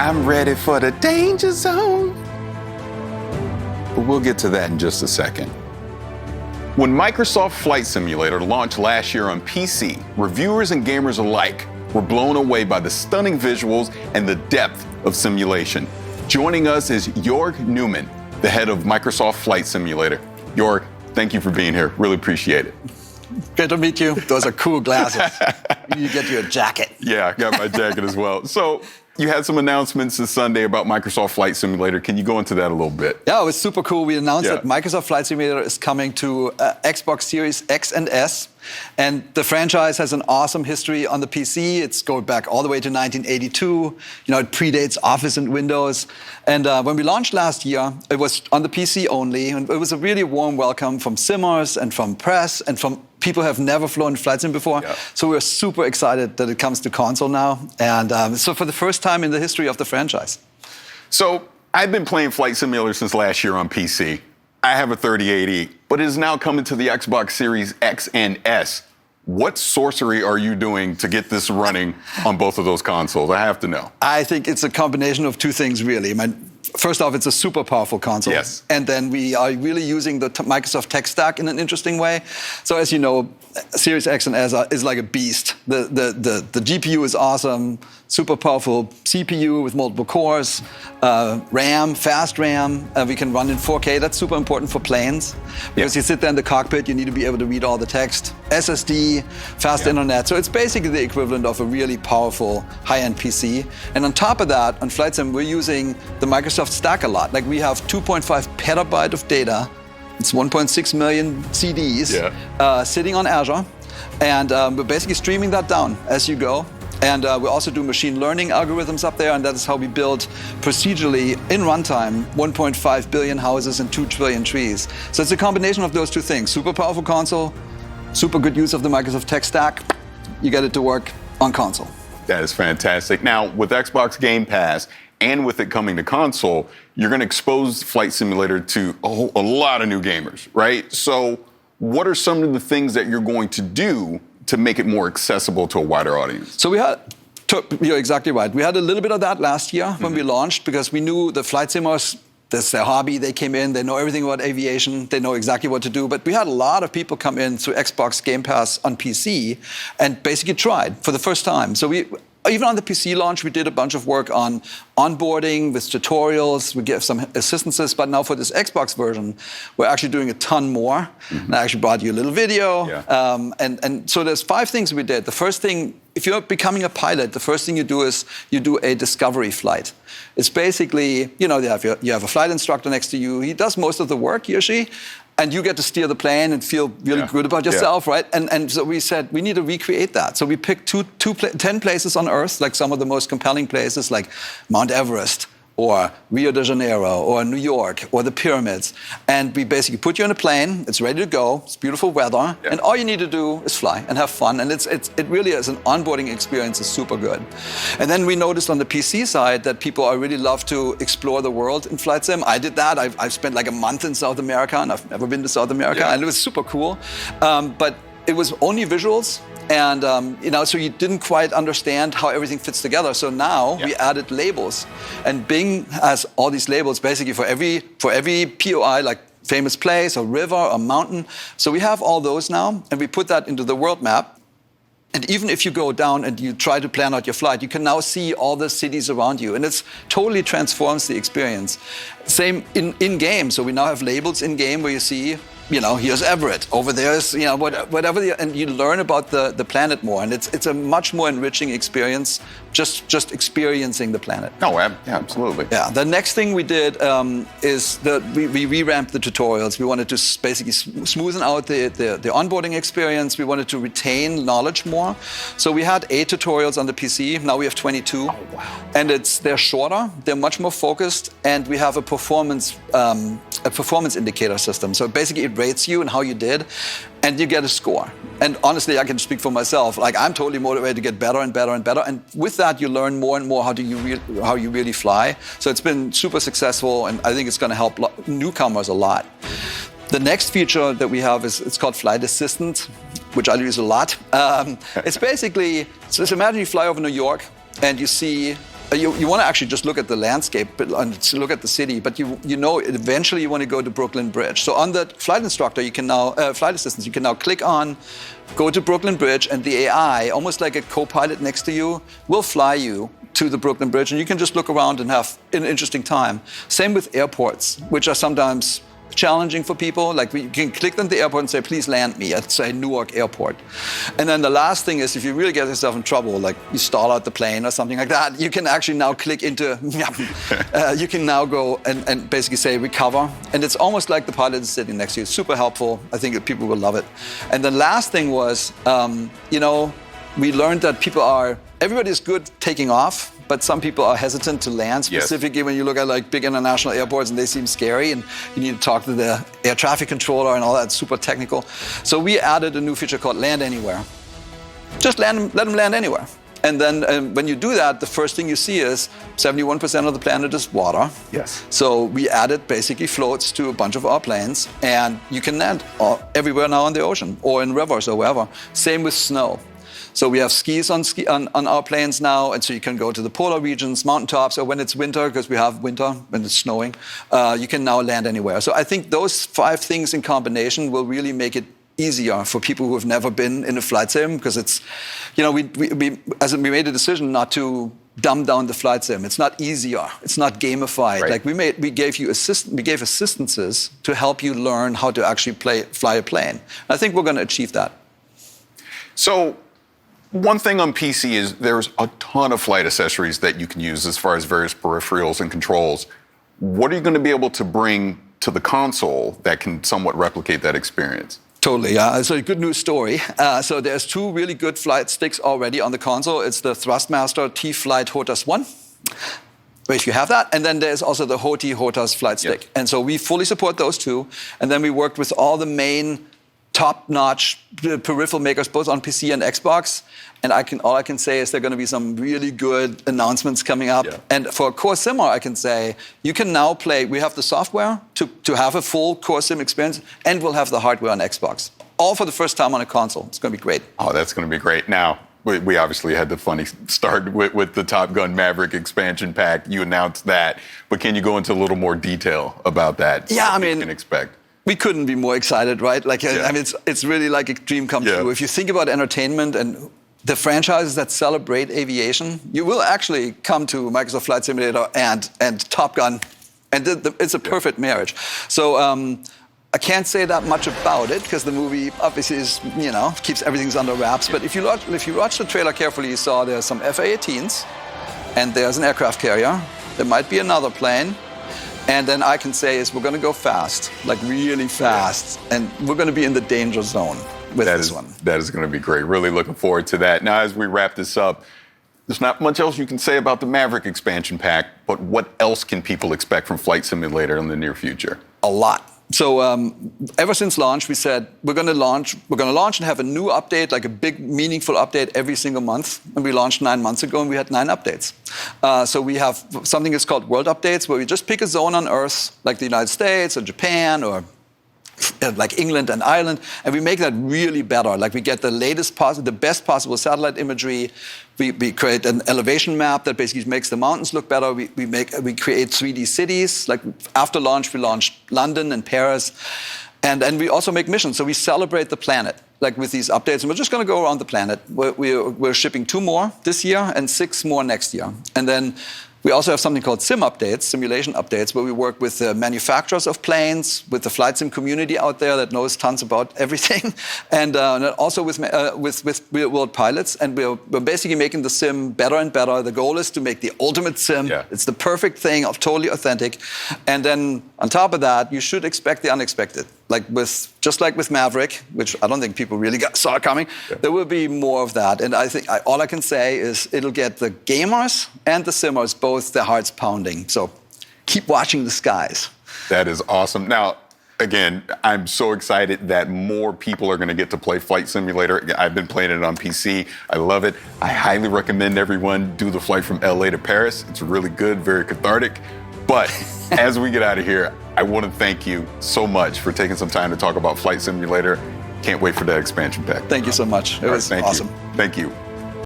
I'm ready for the danger zone. But we'll get to that in just a second. When Microsoft Flight Simulator launched last year on PC, reviewers and gamers alike were blown away by the stunning visuals and the depth of simulation. Joining us is Jorg Neumann, the head of Microsoft Flight Simulator. Jorg, thank you for being here. Really appreciate it. Good to meet you. Those are cool glasses. You get your jacket. Yeah, I got my jacket as well. So you had some announcements this Sunday about Microsoft Flight Simulator. Can you go into that a little bit? Yeah, it was super cool. We announced that Microsoft Flight Simulator is coming to Xbox Series X and S. And the franchise has an awesome history on the PC. It's going back all the way to 1982. You know, it predates Office and Windows. And when we launched last year, it was on the PC only. And it was a really warm welcome from simmers and from press and from people who have never flown flight sim before. Yeah. So we're super excited that it comes to console now. And so for the first time in the history of the franchise. So I've been playing Flight Simulator since last year on PC. I have a 3080, but it is now coming to the Xbox Series X and S. What sorcery are you doing to get this running on both of those consoles? I have to know. I think it's a combination of two things, really. First off, it's a super powerful console. Yes. And then we are really using the Microsoft tech stack in an interesting way. So as you know, Series X and S is like a beast. The GPU is awesome, super powerful CPU with multiple cores, RAM, fast RAM. We can run in 4K. That's super important for planes. Because you sit there in the cockpit, you need to be able to read all the text. SSD, fast internet. So it's basically the equivalent of a really powerful high-end PC. And on top of that, on Flight Sim, we're using the Microsoft stack a lot. Like we have 2.5 petabyte of data. It's 1.6 million CDs sitting on Azure. And we're basically streaming that down as you go. And we also do machine learning algorithms up there, and that is how we build procedurally in runtime 1.5 billion houses and 2 trillion trees. So it's a combination of those two things. Super powerful console, super good use of the Microsoft tech stack. You get it to work on console. That is fantastic. Now, with Xbox Game Pass and with it coming to console, you're going to expose Flight Simulator to a lot of new gamers, right? So what are some of the things that you're going to do to make it more accessible to a wider audience? So you're exactly right. We had a little bit of that last year when we launched, because we knew the flight simmers, that's their hobby. They came in, they know everything about aviation, they know exactly what to do. But we had a lot of people come in through Xbox Game Pass on PC and basically tried for the first time. So even on the PC launch, we did a bunch of work on onboarding with tutorials. We gave some assistances, but now for this Xbox version, we're actually doing a ton more. And I actually brought you a little video. And so there's 5 things we did. The first thing, if you're becoming a pilot, the first thing you do is you do a discovery flight. It's basically, you know, you have a flight instructor next to you. He does most of the work, he or she. And you get to steer the plane and feel really good about yourself, right? And so we said, we need to recreate that. So we picked 10 places on Earth, like some of the most compelling places, like Mount Everest, or Rio de Janeiro, or New York, or the pyramids. And we basically put you on a plane, it's ready to go, it's beautiful weather, and all you need to do is fly and have fun. And it really is an onboarding experience, is super good. And then we noticed on the PC side that people really love to explore the world in Flight Sim. I did that. I've spent like a month in South America, and I've never been to South America, and it was super cool. But it was only visuals. And you know, so you didn't quite understand how everything fits together. So now we added labels, and Bing has all these labels basically for every POI, like famous place or river or mountain. So we have all those now, and we put that into the world map. And even if you go down and you try to plan out your flight, you can now see all the cities around you, and it totally transforms the experience. Same in game. So we now have labels in game where you see, you know, here's Everett, over there's, you know, whatever, and you learn about the planet more, and it's a much more enriching experience, just experiencing the planet. Oh, yeah, absolutely. Yeah, the next thing we did is we revamped the tutorials. We wanted to basically smoothen out the onboarding experience. We wanted to retain knowledge more. So we had 8 tutorials on the PC, now we have 22. Oh, wow. And they're shorter, they're much more focused, and we have a performance indicator system. So basically it rates you and how you did, and you get a score. And honestly, I can speak for myself. Like, I'm totally motivated to get better and better and better. And with that, you learn more and more how you really fly. So it's been super successful, and I think it's going to help newcomers a lot. The next feature that we have it's called Flight Assistant, which I use a lot. It's basically, so imagine you fly over New York and you see you want to actually just look at the landscape and look at the city, but you know eventually you want to go to Brooklyn Bridge. So on the flight instructor, you can now flight assistants, you can now click on, go to Brooklyn Bridge, and the AI, almost like a co-pilot next to you, will fly you to the Brooklyn Bridge, and you can just look around and have an interesting time. Same with airports, which are sometimes challenging for people. Like you can click on the airport and say, please land me at, say, Newark Airport. And then the last thing is, if you really get yourself in trouble, like you stall out the plane or something like that, you can actually now click into, you can now go and basically say recover. And it's almost like the pilot is sitting next to you. Super helpful. I think that people will love it. And the last thing was, we learned that everybody's good taking off, but some people are hesitant to land, specifically when you look at like big international airports and they seem scary and you need to talk to the air traffic controller and all that, super technical. So we added a new feature called Land Anywhere. Just let them land anywhere. And then when you do that, the first thing you see is 71% of the planet is water. Yes. So we added basically floats to a bunch of our planes, and you can land everywhere now in the ocean or in rivers or wherever. Same with snow. So we have skis on our planes now, and so you can go to the polar regions, mountaintops, or when it's winter, because we have winter, when it's snowing, you can now land anywhere. So I think those 5 things in combination will really make it easier for people who have never been in a flight sim, because it's, we made a decision not to dumb down the flight sim. It's not easier. It's not gamified. Right. Like we gave assistances to help you learn how to actually fly a plane. I think we're going to achieve that. So one thing on PC is there's a ton of flight accessories that you can use as far as various peripherals and controls. What are you going to be able to bring to the console that can somewhat replicate that experience? Totally, yeah. So a good news story. So there's 2 really good flight sticks already on the console. It's the Thrustmaster T-Flight HOTAS 1, if you have that. And then there's also the HOTI HOTAS flight stick. Yep. And so we fully support those 2. And then we worked with all the main top-notch peripheral makers, both on PC and Xbox. And all I can say is there are going to be some really good announcements coming up. Yeah. And for Core Simmer, I can say you can now play. We have the software to have a full Core Sim experience, and we'll have the hardware on Xbox. All for the first time on a console. It's going to be great. Oh, that's going to be great. Now, we obviously had the funny start with the Top Gun Maverick expansion pack. You announced that. But can you go into a little more detail about that? Yeah, what you can expect? We couldn't be more excited, right? Like, Yeah. I mean, it's really like a dream come Yeah. true. If you think about entertainment and the franchises that celebrate aviation, you will actually come to Microsoft Flight Simulator and Top Gun, and it's a perfect marriage. So I can't say that much about it because the movie obviously is, keeps everything under wraps. But if you watch the trailer carefully, you saw there's some F/A-18s, and there's an aircraft carrier. There might be another plane. And then I can say is we're going to go fast, like really fast, and we're going to be in the danger zone with this one. That is going to be great. Really looking forward to that. Now, as we wrap this up, there's not much else you can say about the Maverick expansion pack, but what else can people expect from Flight Simulator in the near future? A lot. So ever since launch, we said we're going to launch and have a new update, like a big, meaningful update every single month. And we launched 9 months ago, and we had 9 updates. So we have something that's called World Updates, where we just pick a zone on Earth, like the United States or Japan or like England and Ireland, and we make that really better. Like we get the the best possible satellite imagery. We create an elevation map that basically makes the mountains look better. We create 3D cities. Like after launch, we launched London and Paris, and we also make missions. So we celebrate the planet, like with these updates, and we're just going to go around the planet. We're shipping 2 more this year and 6 more next year, and then. We also have something called sim updates, simulation updates, where we work with the manufacturers of planes, with the flight sim community out there that knows tons about everything, and also with real-world pilots. And we're basically making the sim better and better. The goal is to make the ultimate sim. Yeah. It's the perfect thing, totally authentic. And then on top of that, you should expect the unexpected. Just like with Maverick, which I don't think people really saw coming, there will be more of that. And I think all I can say is it'll get the gamers and the simmers both their hearts pounding. So keep watching the skies. That is awesome. Now, again, I'm so excited that more people are going to get to play Flight Simulator. I've been playing it on PC. I love it. I highly recommend everyone do the flight from LA to Paris. It's really good, very cathartic. But as we get out of here, I want to thank you so much for taking some time to talk about Flight Simulator. Can't wait for that expansion pack. Thank you so much. It was awesome. Thank you.